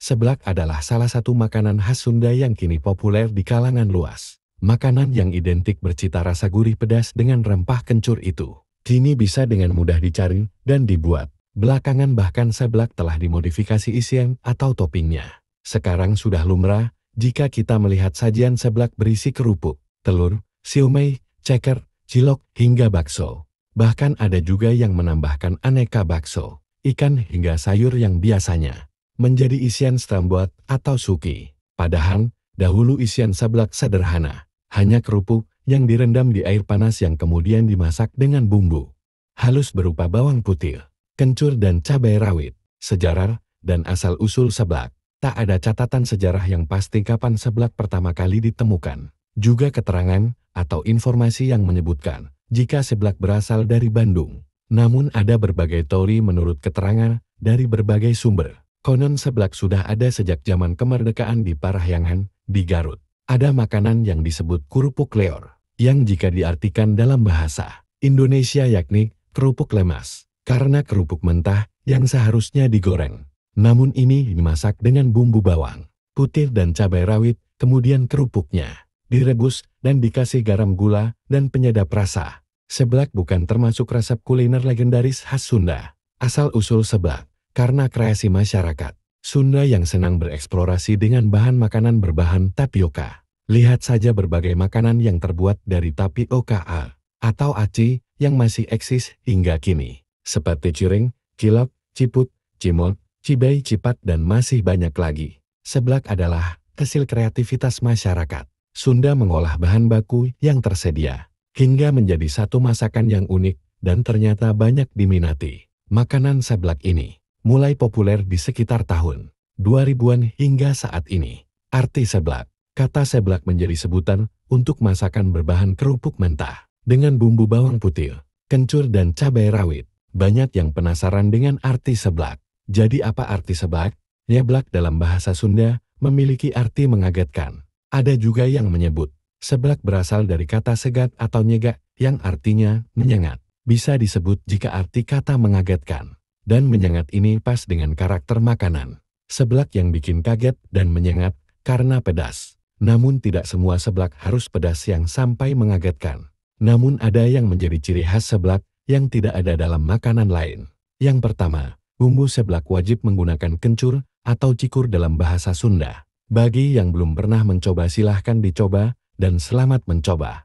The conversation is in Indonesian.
Seblak adalah salah satu makanan khas Sunda yang kini populer di kalangan luas. Makanan yang identik bercita rasa gurih pedas dengan rempah kencur itu, kini bisa dengan mudah dicari dan dibuat. Belakangan bahkan seblak telah dimodifikasi isian atau toppingnya. Sekarang sudah lumrah jika kita melihat sajian seblak berisi kerupuk, telur, siomay, ceker, cilok, hingga bakso. Bahkan ada juga yang menambahkan aneka bakso, ikan hingga sayur yang biasanya menjadi isian strambuat atau suki. Padahal, dahulu isian seblak sederhana, hanya kerupuk yang direndam di air panas yang kemudian dimasak dengan bumbu halus berupa bawang putih, kencur dan cabai rawit. Sejarah dan asal-usul seblak. Tak ada catatan sejarah yang pasti kapan seblak pertama kali ditemukan. Juga keterangan atau informasi yang menyebutkan jika seblak berasal dari Bandung. Namun ada berbagai teori menurut keterangan dari berbagai sumber. Konon seblak sudah ada sejak zaman kemerdekaan di Parahyangan, di Garut. Ada makanan yang disebut kerupuk leor, yang jika diartikan dalam bahasa Indonesia yakni kerupuk lemas, karena kerupuk mentah yang seharusnya digoreng. Namun ini dimasak dengan bumbu bawang putih dan cabai rawit, kemudian kerupuknya direbus dan dikasih garam, gula, dan penyedap rasa. Seblak bukan termasuk resep kuliner legendaris khas Sunda. Asal-usul seblak karena kreasi masyarakat Sunda yang senang bereksplorasi dengan bahan makanan berbahan tapioka. Lihat saja berbagai makanan yang terbuat dari tapioka atau aci yang masih eksis hingga kini. Seperti cireng, cilok, ciput, cimol, cibai, cipat, dan masih banyak lagi. Seblak adalah hasil kreativitas masyarakat Sunda mengolah bahan baku yang tersedia hingga menjadi satu masakan yang unik dan ternyata banyak diminati. Makanan seblak ini mulai populer di sekitar tahun 2000-an hingga saat ini. Arti seblak. Kata seblak menjadi sebutan untuk masakan berbahan kerupuk mentah dengan bumbu bawang putih, kencur, dan cabai rawit. Banyak yang penasaran dengan arti seblak. Jadi apa arti seblak? Nyeblak dalam bahasa Sunda memiliki arti mengagetkan. Ada juga yang menyebut seblak berasal dari kata segat atau nyegak yang artinya menyengat. Bisa disebut jika arti kata mengagetkan dan menyengat ini pas dengan karakter makanan. Seblak yang bikin kaget dan menyengat karena pedas. Namun tidak semua seblak harus pedas yang sampai mengagetkan. Namun ada yang menjadi ciri khas seblak yang tidak ada dalam makanan lain. Yang pertama, bumbu seblak wajib menggunakan kencur atau cikur dalam bahasa Sunda. Bagi yang belum pernah mencoba silahkan dicoba dan selamat mencoba.